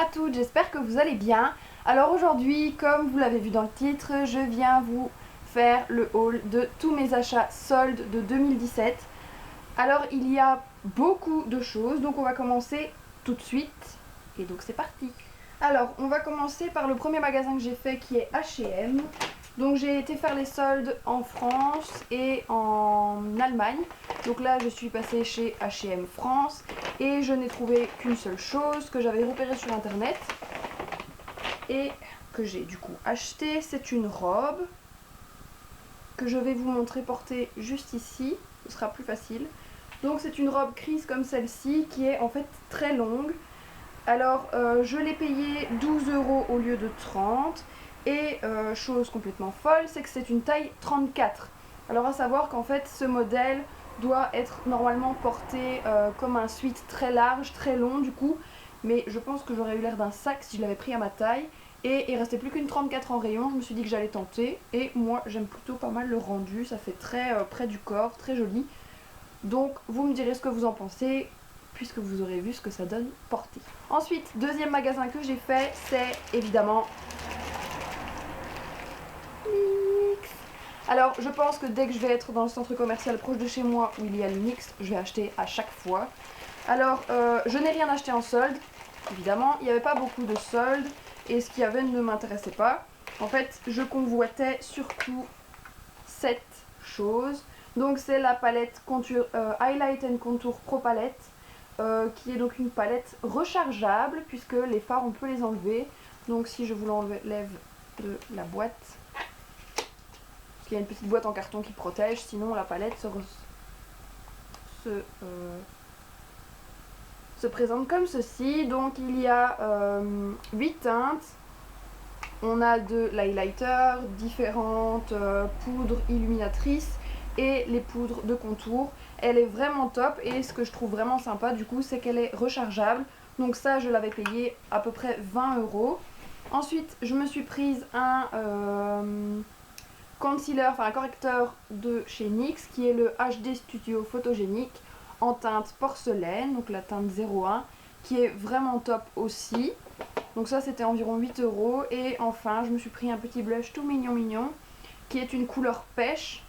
à toutes, j'espère que vous allez bien. Alors aujourd'hui, comme vous l'avez vu dans le titre, je viens vous faire le haul de tous mes achats soldes de 2017. Alors il y a beaucoup de choses, donc on va commencer tout de suite. Et donc c'est parti. Alors on va commencer par le premier magasin que j'ai fait qui est H&M. Donc j'ai été faire les soldes en France et en Allemagne. Donc là je suis passée chez H&M France et je n'ai trouvé qu'une seule chose que j'avais repérée sur internet et que j'ai du coup acheté. C'est une robe que je vais vous montrer porter juste ici, ce sera plus facile. Donc c'est une robe crise comme celle-ci qui est en fait très longue. Alors je l'ai payée 12 € au lieu de 30. Et chose complètement folle, c'est que c'est une taille 34. Alors à savoir qu'en fait ce modèle doit être normalement porté comme un sweat très large, très long du coup. Mais je pense que j'aurais eu l'air d'un sac si je l'avais pris à ma taille. Et il restait plus qu'une 34 en rayon, je me suis dit que j'allais tenter. Et moi j'aime plutôt pas mal le rendu, ça fait très près du corps, très joli. Donc vous me direz ce que vous en pensez, puisque vous aurez vu ce que ça donne porté. Ensuite, deuxième magasin que j'ai fait, c'est évidemment NYX. Alors je pense que dès que je vais être dans le centre commercial proche de chez moi où il y a le NYX, je vais acheter à chaque fois. Alors je n'ai rien acheté en solde, évidemment, il n'y avait pas beaucoup de soldes et ce qu'il y avait ne m'intéressait pas. En fait, je convoitais surtout cette chose. Donc c'est la palette contour, Highlight and Contour Pro Palette, qui est donc une palette rechargeable puisque les fards on peut les enlever. Donc si je vous l'enlève de la boîte, parce qu'il y a une petite boîte en carton qui protège, sinon la palette se présente comme ceci. Donc il y a 8 teintes. On a de l'highlighter, différentes poudres illuminatrices et les poudres de contour. Elle est vraiment top et ce que je trouve vraiment sympa du coup c'est qu'elle est rechargeable. Donc ça je l'avais payé à peu près 20 €. Ensuite je me suis prise un concealer, enfin un correcteur de chez NYX qui est le HD Studio Photogénique en teinte porcelaine, donc la teinte 01 qui est vraiment top aussi. Donc ça c'était environ 8 €. Et enfin je me suis pris un petit blush tout mignon qui est une couleur pêche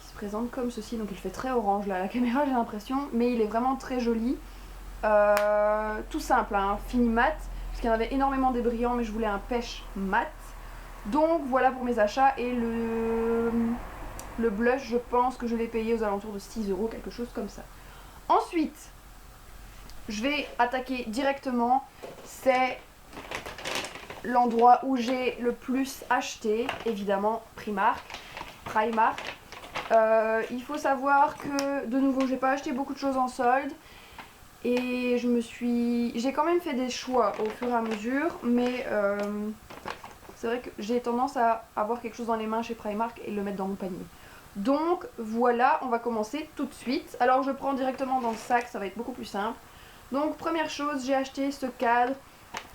qui se présente comme ceci. Donc il fait très orange là à la caméra j'ai l'impression, mais il est vraiment très joli. Tout simple, hein, fini mat, parce qu'il y en avait énormément des brillants mais je voulais un pêche mat. Donc voilà pour mes achats. Et le blush je pense que je l'ai payé aux alentours de 6 €, quelque chose comme ça. Ensuite je vais attaquer directement, c'est l'endroit où j'ai le plus acheté, évidemment Primark. Il faut savoir que de nouveau j'ai pas acheté beaucoup de choses en solde et j'ai quand même fait des choix au fur et à mesure, mais c'est vrai que j'ai tendance à avoir quelque chose dans les mains chez Primark et le mettre dans mon panier. Donc voilà, on va commencer tout de suite. Alors je prends directement dans le sac, ça va être beaucoup plus simple. Donc première chose, j'ai acheté ce cadre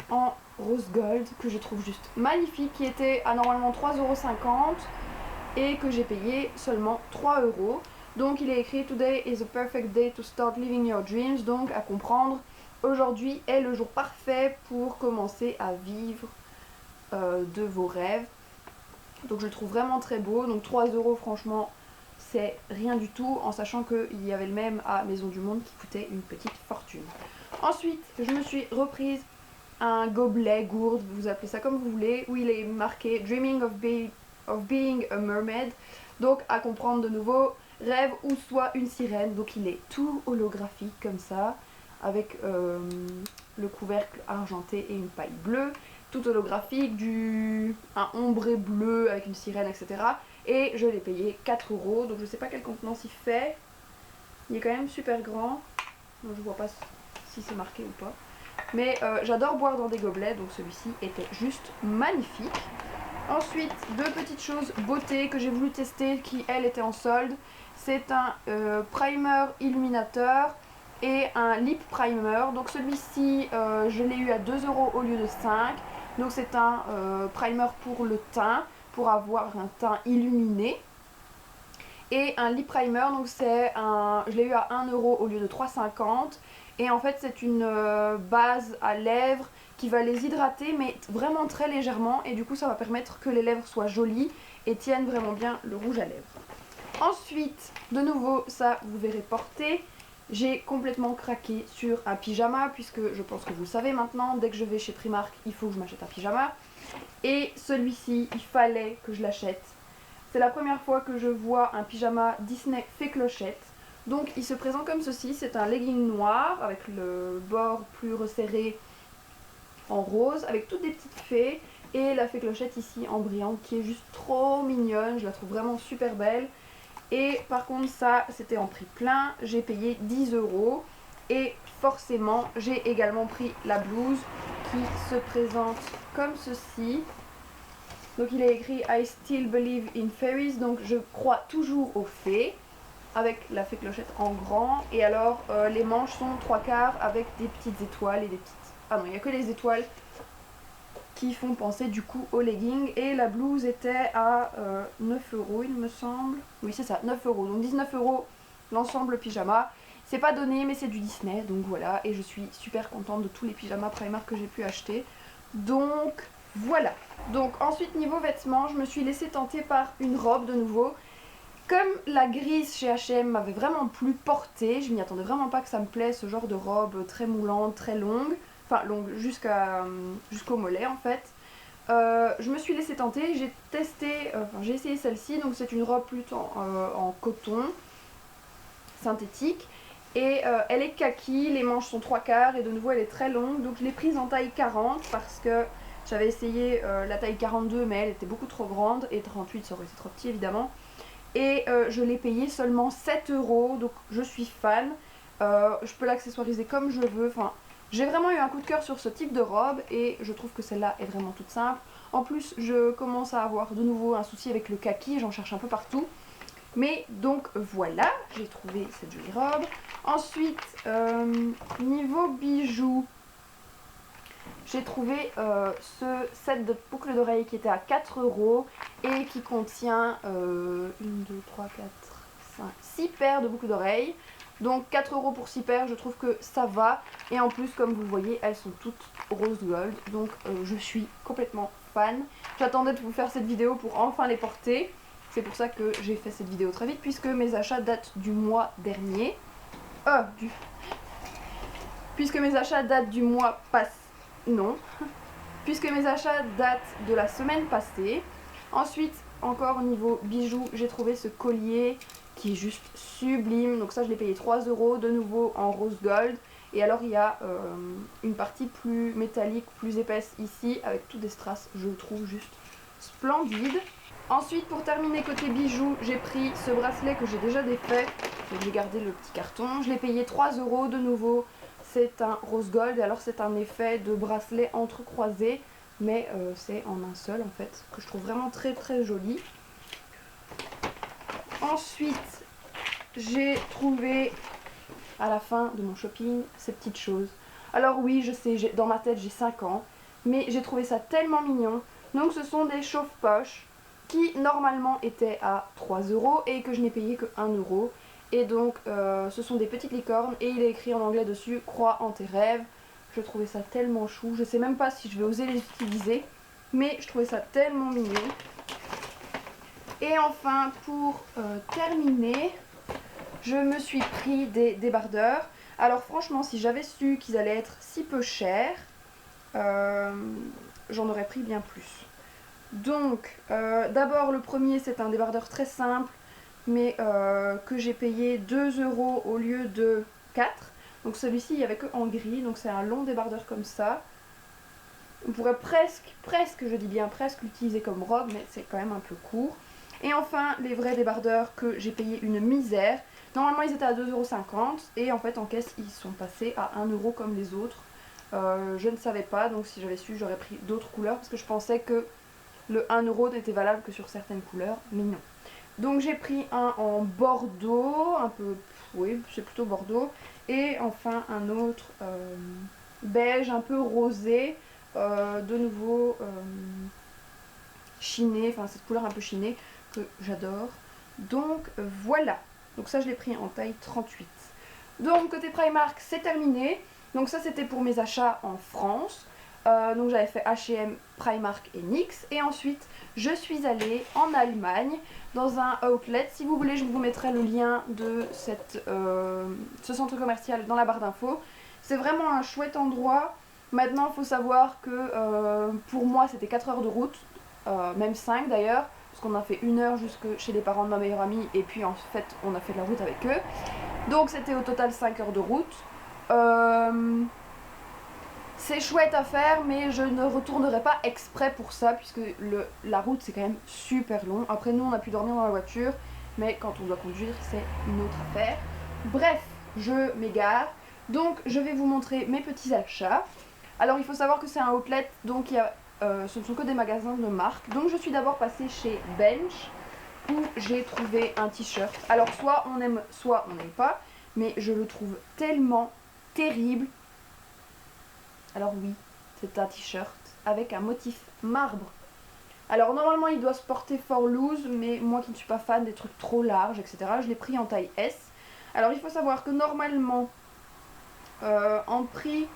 en rose gold que je trouve juste magnifique, qui était à normalement 3,50 € et que j'ai payé seulement 3 €. Donc il est écrit Today is a perfect day to start living your dreams. Donc à comprendre, aujourd'hui est le jour parfait pour commencer à vivre de vos rêves. Donc je le trouve vraiment très beau. Donc 3 € franchement c'est rien du tout, en sachant qu'il y avait le même à Maison du Monde qui coûtait une petite fortune. Ensuite je me suis reprise un gobelet, gourde, vous appelez ça comme vous voulez, où il est marqué Dreaming of being a mermaid. Donc à comprendre de nouveau, rêve ou soit une sirène. Donc il est tout holographique comme ça, avec le couvercle argenté et une paille bleue, tout holographique, un ombré bleu avec une sirène, etc. Et je l'ai payé 4 €. Donc je sais pas quelle contenance il fait, il est quand même super grand, donc je vois pas si c'est marqué ou pas. Mais j'adore boire dans des gobelets, donc celui-ci était juste magnifique. Ensuite, deux petites choses beauté que j'ai voulu tester qui, elle, était en solde. C'est un primer illuminateur et un lip primer. Donc celui-ci, je l'ai eu à 2 € au lieu de 5. Donc c'est un primer pour le teint, pour avoir un teint illuminé. et un lip primer, donc je l'ai eu à 1 euro au lieu de 3,50 et en fait c'est une base à lèvres qui va les hydrater mais vraiment très légèrement et du coup ça va permettre que les lèvres soient jolies et tiennent vraiment bien le rouge à lèvres. Ensuite, de nouveau, ça vous verrez porter, j'ai complètement craqué sur un pyjama puisque je pense que vous le savez maintenant, dès que je vais chez Primark, il faut que je m'achète un pyjama. Et celui-ci, il fallait que je l'achète. C'est la première fois que je vois un pyjama Disney fée clochette. Donc il se présente comme ceci, c'est un legging noir avec le bord plus resserré en rose avec toutes des petites fées et la fée clochette ici en brillante qui est juste trop mignonne, je la trouve vraiment super belle. Et par contre ça c'était en prix plein, j'ai payé 10 euros et forcément j'ai également pris la blouse qui se présente comme ceci. Donc il est écrit I still believe in fairies, donc je crois toujours aux fées, avec la fée clochette en grand. Et alors les manches sont 3/4 avec des petites étoiles et des petites... Ah non, il n'y a que les étoiles qui font penser du coup au legging. Et la blouse était à 9 euros il me semble. Oui c'est ça, 9 euros, donc 19 euros l'ensemble pyjama. C'est pas donné mais c'est du Disney, donc voilà. Et je suis super contente de tous les pyjamas Primark que j'ai pu acheter. Donc voilà. Donc ensuite niveau vêtements, je me suis laissée tenter par une robe de nouveau. Comme la grise chez H&M m'avait vraiment plu portée, je m'y attendais vraiment pas que ça me plaise ce genre de robe très moulante, très longue. Enfin longue jusqu'au mollet en fait. Je me suis laissée tenter, j'ai testé, j'ai essayé celle-ci, donc c'est une robe plutôt en coton synthétique. Et elle est kaki, les manches sont 3/4 et de nouveau elle est très longue, donc je l'ai prise en taille 40 parce que j'avais essayé la taille 42 mais elle était beaucoup trop grande et 38 ça aurait été trop petit évidemment. Et je l'ai payé seulement 7 euros, donc je suis fan. Je peux l'accessoiriser comme je veux, enfin j'ai vraiment eu un coup de cœur sur ce type de robe et je trouve que celle-là est vraiment toute simple. En plus je commence à avoir de nouveau un souci avec le kaki, j'en cherche un peu partout. Mais donc voilà, j'ai trouvé cette jolie robe. Ensuite, niveau bijoux, j'ai trouvé ce set de boucles d'oreilles qui était à 4 euros et qui contient 1, 2, 3, 4, 5, 6 paires de boucles d'oreilles. Donc 4 euros pour 6 paires, je trouve que ça va. Et en plus, comme vous le voyez, elles sont toutes rose gold. Donc je suis complètement fan. J'attendais de vous faire cette vidéo pour enfin les porter. C'est pour ça que j'ai fait cette vidéo très vite puisque mes achats datent du mois dernier. Puisque mes achats datent du mois passé. Non. Puisque mes achats datent de la semaine passée. Ensuite, encore au niveau bijoux, j'ai trouvé ce collier qui est juste sublime. Donc ça, je l'ai payé 3 euros, de nouveau en rose gold. Et alors, il y a une partie plus métallique, plus épaisse ici, avec tout des strass. Je le trouve juste splendide. Ensuite, pour terminer côté bijoux, j'ai pris ce bracelet que j'ai déjà défait. Donc j'ai gardé le petit carton. Je l'ai payé 3 euros de nouveau. C'est un rose gold. Et alors c'est un effet de bracelet entrecroisé. Mais c'est en un seul en fait. Que je trouve vraiment très très joli. Ensuite, j'ai trouvé à la fin de mon shopping ces petites choses. Alors oui, je sais, dans ma tête j'ai 5 ans. Mais j'ai trouvé ça tellement mignon. Donc ce sont des chauffe-poches qui normalement était à 3 euros et que je n'ai payé que 1 euro. Et donc ce sont des petites licornes et il est écrit en anglais dessus, crois en tes rêves. Je trouvais ça tellement chou, je sais même pas si je vais oser les utiliser, mais je trouvais ça tellement mignon. Et enfin pour terminer, je me suis pris des débardeurs. Alors franchement si j'avais su qu'ils allaient être si peu chers, j'en aurais pris bien plus. Donc d'abord le premier c'est un débardeur très simple mais que j'ai payé 2 euros au lieu de 4. Donc celui-ci il n'y avait que en gris, donc c'est un long débardeur comme ça. On pourrait presque, je dis bien presque, l'utiliser comme robe mais c'est quand même un peu court. Et enfin les vrais débardeurs que j'ai payé une misère. Normalement ils étaient à 2,50 € et en fait en caisse ils sont passés à 1 euro comme les autres. Je ne savais pas, donc si j'avais su j'aurais pris d'autres couleurs parce que je pensais que le 1 euro n'était valable que sur certaines couleurs, mais non. Donc j'ai pris un en bordeaux, un peu, oui c'est plutôt bordeaux, et enfin un autre beige, un peu rosé, de nouveau chiné, enfin cette couleur un peu chinée que j'adore. Donc voilà, donc ça je l'ai pris en taille 38. Donc côté Primark c'est terminé, donc ça c'était pour mes achats en France. Donc j'avais fait H&M, Primark et NYX, et ensuite je suis allée en Allemagne dans un outlet. Si vous voulez je vous mettrai le lien de ce centre commercial dans la barre d'infos. C'est vraiment un chouette endroit. Maintenant il faut savoir que pour moi c'était 4 heures de route, même 5 d'ailleurs, parce qu'on a fait 1 heure jusque chez les parents de ma meilleure amie et puis en fait on a fait de la route avec eux. Donc c'était au total 5 heures de route. C'est chouette à faire, mais je ne retournerai pas exprès pour ça, puisque la route c'est quand même super long. Après nous on a pu dormir dans la voiture, mais quand on doit conduire c'est une autre affaire. Bref, je m'égare. Donc je vais vous montrer mes petits achats. Alors il faut savoir que c'est un outlet, donc ce ne sont que des magasins de marque. Donc je suis d'abord passée chez Bench, où j'ai trouvé un t-shirt. Alors soit on aime, soit on n'aime pas, mais je le trouve tellement terrible. Alors oui, c'est un t-shirt avec un motif marbre. Alors normalement il doit se porter fort loose, mais moi qui ne suis pas fan des trucs trop larges, etc., je l'ai pris en taille S. Alors il faut savoir que normalement, en prix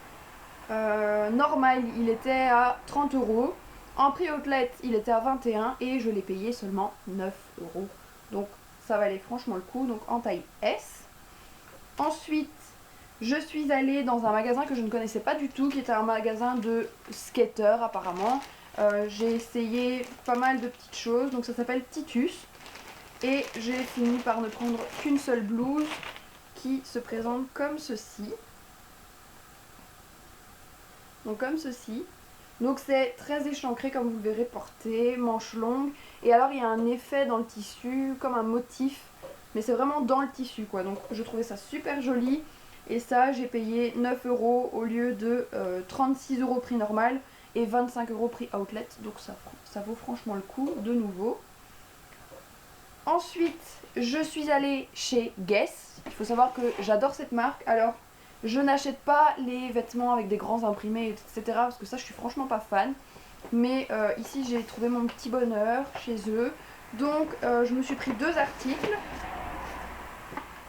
normal, il était à 30 euros. En prix outlet, il était à 21 et je l'ai payé seulement 9 euros. Donc ça valait franchement le coup, donc en taille S. Ensuite, je suis allée dans un magasin que je ne connaissais pas du tout, qui était un magasin de skateurs apparemment. J'ai essayé pas mal de petites choses, donc ça s'appelle Titus. Et j'ai fini par ne prendre qu'une seule blouse qui se présente comme ceci. Donc comme ceci. Donc c'est très échancré comme vous le verrez, porté, manches longues. Et alors il y a un effet dans le tissu, comme un motif, mais c'est vraiment dans le tissu quoi. Donc je trouvais ça super joli. Et ça j'ai payé 9 euros au lieu de 36 euros prix normal et 25 euros prix outlet. Donc ça vaut franchement le coup de nouveau. Ensuite je suis allée chez Guess. Il faut savoir que j'adore cette marque. Alors je n'achète pas les vêtements avec des grands imprimés, etc. parce que ça, je suis franchement pas fan. Mais ici, j'ai trouvé mon petit bonheur chez eux. Donc, je me suis pris 2 articles.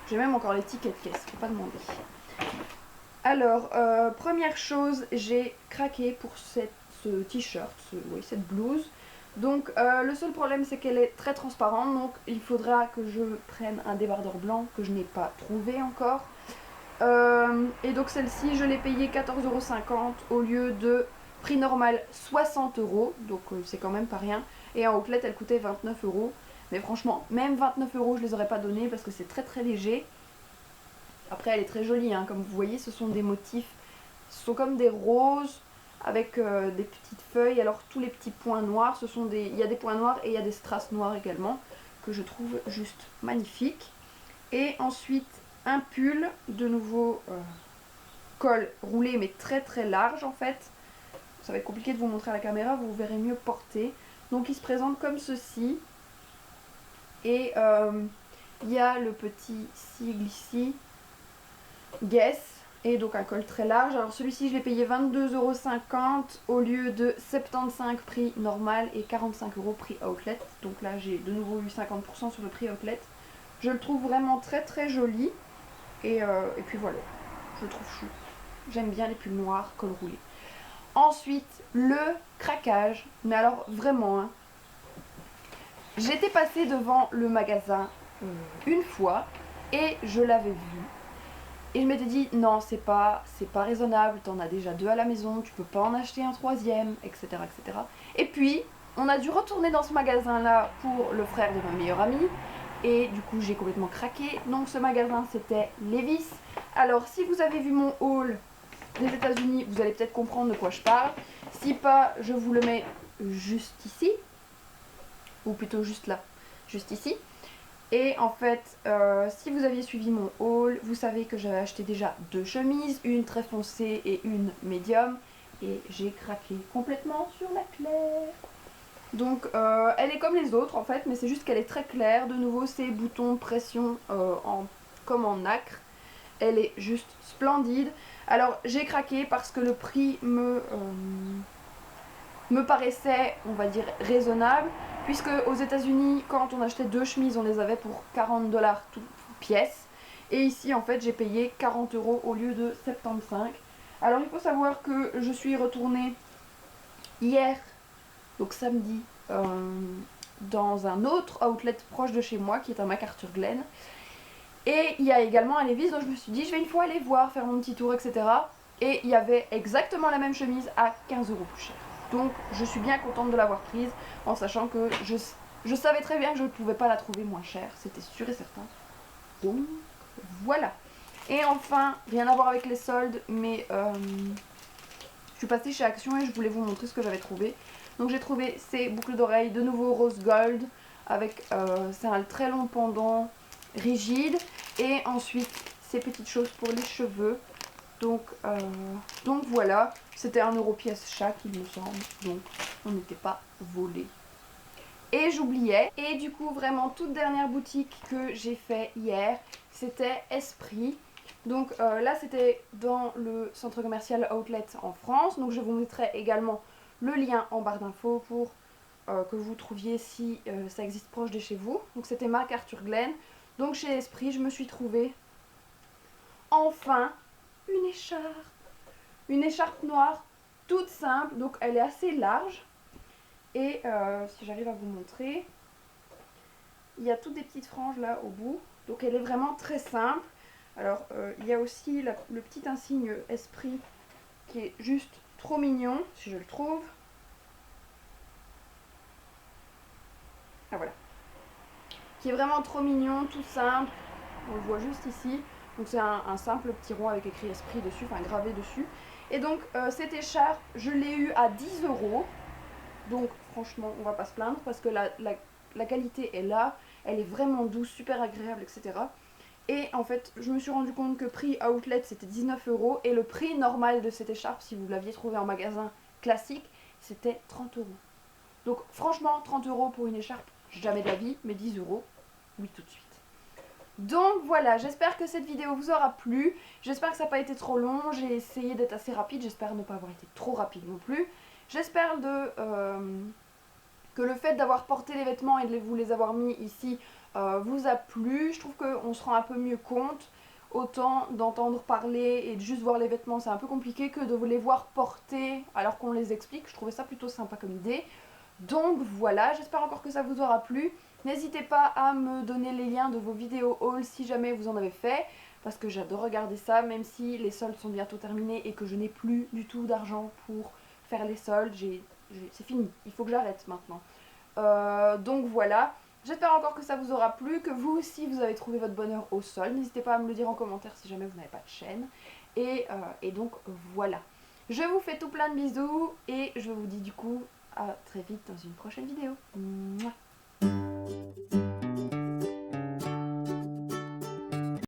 J'ai même encore les tickets de caisse, faut pas demander. Alors, première chose, j'ai craqué pour ce t-shirt, cette blouse. Donc, le seul problème, c'est qu'elle est très transparente. Donc, il faudra que je prenne un débardeur blanc que je n'ai pas trouvé encore. Et donc celle-ci je l'ai payée 14,50 € au lieu de prix normal 60 €, donc c'est quand même pas rien. Et en outlet elle coûtait 29 €, mais franchement même 29 € je les aurais pas donnés parce que c'est très très léger. Après elle est très jolie hein, comme vous voyez ce sont des motifs, ce sont comme des roses avec des petites feuilles. Alors tous les petits points noirs, il y a des points noirs et il y a des strass noirs également que je trouve juste magnifiques. Et ensuite un pull, de nouveau col roulé mais très très large en fait. Ça va être compliqué de vous montrer à la caméra, vous verrez mieux porté. Donc il se présente comme ceci. Et il y a le petit sigle ici, Guess, et donc un col très large. Alors celui-ci je l'ai payé 22,50 € au lieu de 75 prix normal et 45 € prix outlet. Donc là j'ai de nouveau eu 50% sur le prix outlet. Je le trouve vraiment très très joli. Et puis voilà, je le trouve chou. J'aime bien les pulls noirs, col roulé. Ensuite, le craquage. Mais alors vraiment, hein. J'étais passée devant le magasin une fois et je l'avais vu. Et je m'étais dit, non, c'est pas raisonnable, t'en as déjà 2 à la maison, tu peux pas en acheter un 3e, etc., etc. Et puis, on a dû retourner dans ce magasin-là pour le frère de ma meilleure amie. Et du coup j'ai complètement craqué. Donc ce magasin c'était Levi's. Alors si vous avez vu mon haul des États-Unis, vous allez peut-être comprendre de quoi je parle. Si pas, je vous le mets juste ici. Ou plutôt juste là. Juste ici. Et en fait, si vous aviez suivi mon haul, vous savez que j'avais acheté déjà 2 chemises, une très foncée et une médium. Et j'ai craqué complètement sur la claire. Donc elle est comme les autres en fait, mais c'est juste qu'elle est très claire. De nouveau ces boutons pression comme en nacre. Elle est juste splendide. Alors j'ai craqué parce que le prix me paraissait, on va dire, raisonnable, puisque aux États-Unis, quand on achetait 2 chemises, on les avait pour 40 $ toute pièce. Et ici, en fait, j'ai payé 40 € au lieu de 75. Alors, il faut savoir que je suis retournée hier, donc samedi, dans un autre outlet proche de chez moi, qui est à McArthurGlen. Et il y a également un Levi's, donc je me suis dit, je vais une fois aller voir, faire mon petit tour, etc. Et il y avait exactement la même chemise à 15 € plus cher. Donc je suis bien contente de l'avoir prise, en sachant que je savais très bien que je ne pouvais pas la trouver moins chère, c'était sûr et certain. Donc voilà. Et enfin, rien à voir avec les soldes, mais je suis passée chez Action et je voulais vous montrer ce que j'avais trouvé. Donc j'ai trouvé ces boucles d'oreilles de nouveau rose gold, avec c'est un très long pendant rigide, et ensuite ces petites choses pour les cheveux. Donc voilà, c'était 1 € pièce chaque, il me semble, donc on n'était pas volé. Et j'oubliais, et du coup vraiment toute dernière boutique que j'ai fait hier, c'était Esprit. Donc là c'était dans le centre commercial Outlet en France, donc je vous mettrai également le lien en barre d'infos pour que vous trouviez si ça existe proche de chez vous. Donc c'était McArthurGlen. Donc chez Esprit je me suis trouvée enfin une écharpe. Une écharpe noire toute simple, donc elle est assez large. Et si j'arrive à vous montrer, il y a toutes des petites franges là au bout. Donc elle est vraiment très simple. Alors il y a aussi le petit insigne Esprit qui est juste trop mignon, si je le trouve. Ah voilà. Qui est vraiment trop mignon, tout simple. On le voit juste ici. Donc c'est un simple petit rond avec écrit Esprit dessus, enfin gravé dessus. Et donc cette écharpe, je l'ai eue à 10 €. Donc franchement, on va pas se plaindre parce que la qualité est là. Elle est vraiment douce, super agréable, etc. Et en fait, je me suis rendu compte que prix outlet c'était 19 € et le prix normal de cette écharpe, si vous l'aviez trouvé en magasin classique, c'était 30 €. Donc franchement, 30 € pour une écharpe, jamais de la vie, mais 10 €, oui tout de suite. Donc voilà, j'espère que cette vidéo vous aura plu, j'espère que ça n'a pas été trop long, j'ai essayé d'être assez rapide, j'espère ne pas avoir été trop rapide non plus. J'espère que le fait d'avoir porté les vêtements et de vous les avoir mis ici vous a plu. Je trouve qu'on se rend un peu mieux compte. Autant d'entendre parler et de juste voir les vêtements, c'est un peu compliqué, que de les voir porter alors qu'on les explique. Je trouvais ça plutôt sympa comme idée. Donc voilà, j'espère encore que ça vous aura plu. N'hésitez pas à me donner les liens de vos vidéos haul si jamais vous en avez fait, parce que j'adore regarder ça, même si les soldes sont bientôt terminés et que je n'ai plus du tout d'argent pour faire les soldes. C'est fini, il faut que j'arrête maintenant. Donc voilà, j'espère encore que ça vous aura plu, que vous aussi vous avez trouvé votre bonheur au solde. N'hésitez pas à me le dire en commentaire si jamais vous n'avez pas de chaîne. Et donc voilà, je vous fais tout plein de bisous et je vous dis du coup à très vite dans une prochaine vidéo. Mouah.